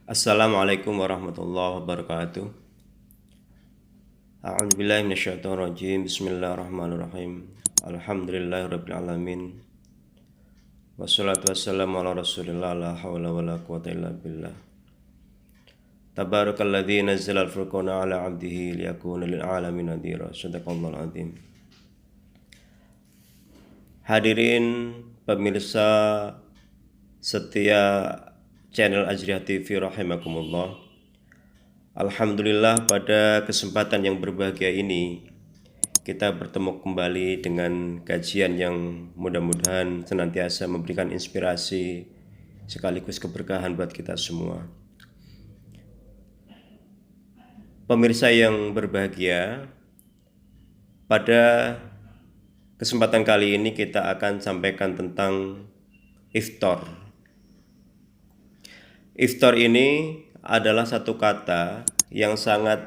Assalamualaikum warahmatullahi wabarakatuh. A'udzubillahi minasyaitonirrajim. Bismillahirrahmanirrahim. Alhamdulillahirabbil alamin. Wassalatu wassalamu ala Rasulillah la haula wala quwata illa billah. Tabarakalladzi nazzala al-furqana ala 'abdihi liyakuna lil 'alamin nadhira. Shadaqallahul 'azim. Hadirin pemirsa setia channel Ajriyah TV rahimakumullah. Alhamdulillah pada kesempatan yang berbahagia ini kita bertemu kembali dengan kajian yang mudah-mudahan senantiasa memberikan inspirasi sekaligus keberkahan buat kita semua. Pemirsa yang berbahagia, pada kesempatan kali ini kita akan sampaikan tentang iftar. Iftar ini adalah satu kata yang sangat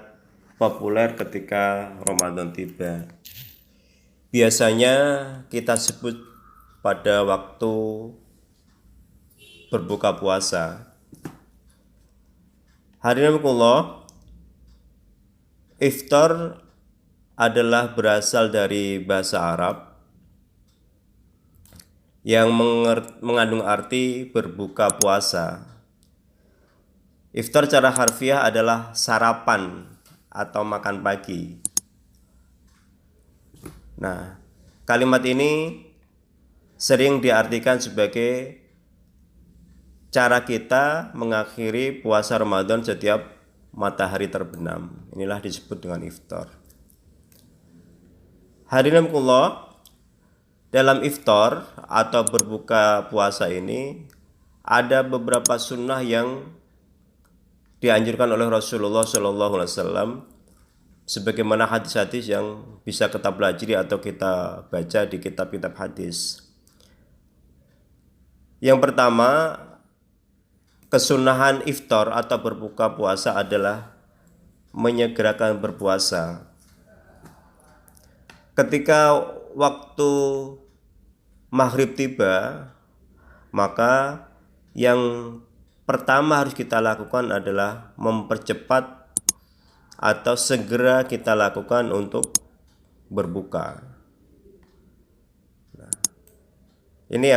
populer ketika Ramadan tiba. Biasanya kita sebut pada waktu berbuka puasa. Hadirin Allah, iftar adalah berasal dari bahasa Arab yang mengandung arti berbuka puasa. Iftar secara harfiah adalah sarapan atau makan pagi. Nah, kalimat ini sering diartikan sebagai cara kita mengakhiri puasa Ramadan setiap matahari terbenam. Inilah disebut dengan iftar. Hadirin Allah, dalam iftar atau berbuka puasa ini ada beberapa sunnah yang dianjurkan oleh Rasulullah SAW, sebagaimana hadis-hadis yang bisa kita pelajari atau kita baca di kitab-kitab hadis. Yang pertama, kesunahan iftar atau berbuka puasa adalah menyegerakan berpuasa. Ketika waktu maghrib tiba, maka yang pertama harus kita lakukan adalah mempercepat atau segera kita lakukan untuk berbuka. Nah, ini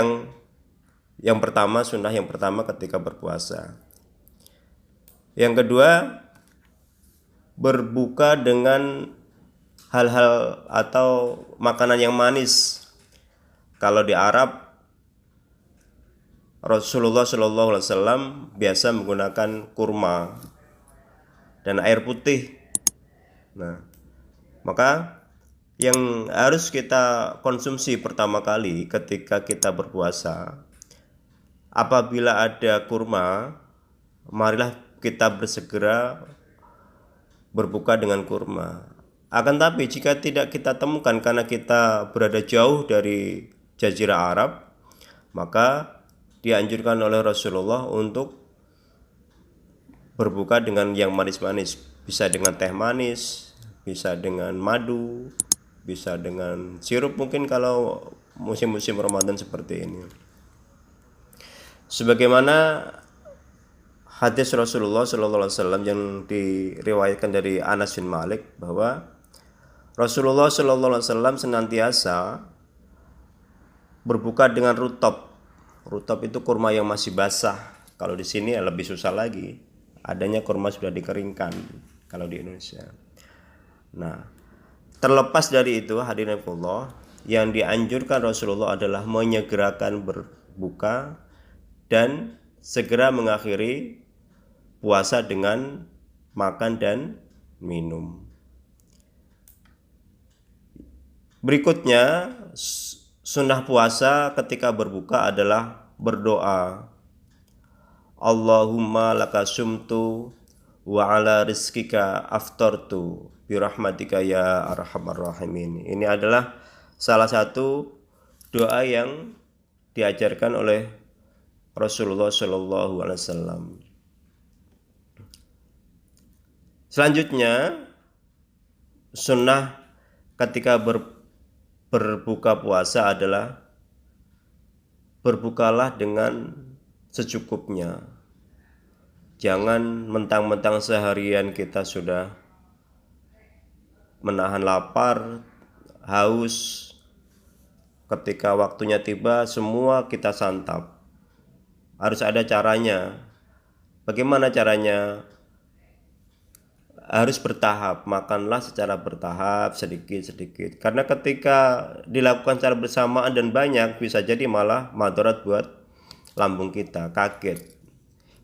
yang pertama, sunnah yang pertama ketika berpuasa. Yang kedua, berbuka dengan hal-hal atau makanan yang manis. Kalau di Arab, Rasulullah SAW biasa menggunakan kurma dan air putih. Nah, maka yang harus kita konsumsi pertama kali ketika kita berpuasa, apabila ada kurma, marilah kita bersegera berbuka dengan kurma. Akan tapi jika tidak kita temukan karena kita berada jauh dari Jazirah Arab, maka dianjurkan oleh Rasulullah untuk berbuka dengan yang manis-manis. Bisa dengan teh manis, bisa dengan madu, bisa dengan sirup mungkin kalau musim-musim Ramadan seperti ini. Sebagaimana hadis Rasulullah SAW yang diriwayatkan dari Anas bin Malik, bahwa Rasulullah SAW senantiasa berbuka dengan rutab. Rutab itu kurma yang masih basah. Kalau di sini lebih susah lagi. Adanya kurma sudah dikeringkan kalau di Indonesia. Nah, terlepas dari itu, hadirin Allah, yang dianjurkan Rasulullah adalah menyegerakan berbuka dan segera mengakhiri puasa dengan makan dan minum. Berikutnya, sunnah puasa ketika berbuka adalah berdoa. Allahumma laka sumtu wa ala rizkika aftartu birahmatika ya arhamar rahimin. Ini adalah salah satu doa yang diajarkan oleh Rasulullah SAW. Selanjutnya, sunnah ketika berbuka puasa adalah berbukalah dengan secukupnya. Jangan mentang-mentang seharian kita sudah menahan lapar, haus, ketika waktunya tiba semua kita santap. Harus ada caranya. Bagaimana caranya? Harus bertahap, makanlah secara bertahap, sedikit-sedikit. Karena ketika dilakukan secara bersamaan dan banyak, bisa jadi malah madarat buat lambung kita, kaget.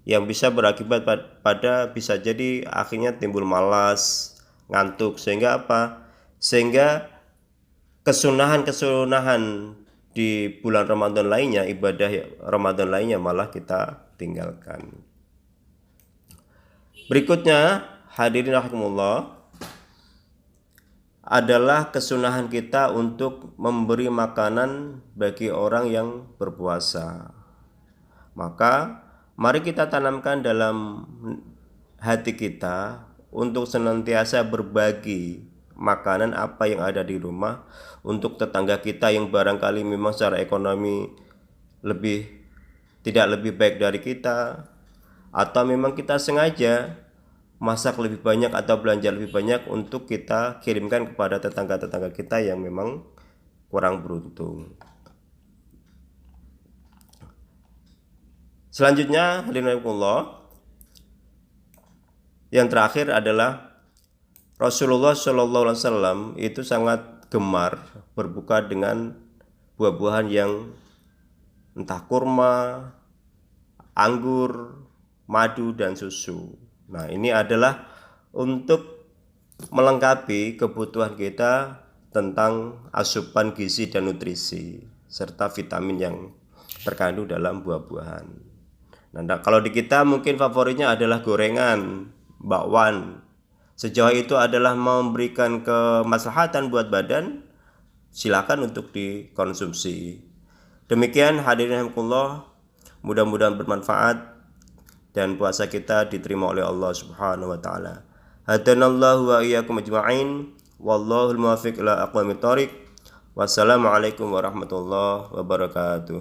Yang bisa berakibat pada bisa jadi akhirnya timbul malas, ngantuk, sehingga apa? Sehingga kesunahan-kesunahan di bulan Ramadan lainnya, ibadah Ramadan lainnya malah kita tinggalkan. Berikutnya, hadirin rahimakumullah, adalah kesunahan kita untuk memberi makanan bagi orang yang berpuasa. Maka mari kita tanamkan dalam hati kita untuk senantiasa berbagi makanan apa yang ada di rumah untuk tetangga kita yang barangkali memang secara ekonomi tidak lebih baik dari kita, atau memang kita sengaja masak lebih banyak atau belanja lebih banyak untuk kita kirimkan kepada tetangga-tetangga kita yang memang kurang beruntung. Selanjutnya, hadirin rahimakumullah, yang terakhir adalah Rasulullah Shallallahu Alaihi Wasallam itu sangat gemar berbuka dengan buah-buahan yang entah kurma, anggur, madu, dan susu. Nah, ini adalah untuk melengkapi kebutuhan kita tentang asupan gizi dan nutrisi serta vitamin yang terkandung dalam buah-buahan. Nah, kalau di kita mungkin favoritnya adalah gorengan, bakwan. Sejauh itu adalah memberikan kemaslahatan buat badan, silakan untuk dikonsumsi. Demikian hadirin rahimakumullah, mudah-mudahan bermanfaat dan puasa kita diterima oleh Allah Subhanahu wa taala. Hadanallahu wa iyyakum ajma'in. Wallahul muwaffiq ila aqwamit thoriq. Wassalamualaikum warahmatullahi wabarakatuh.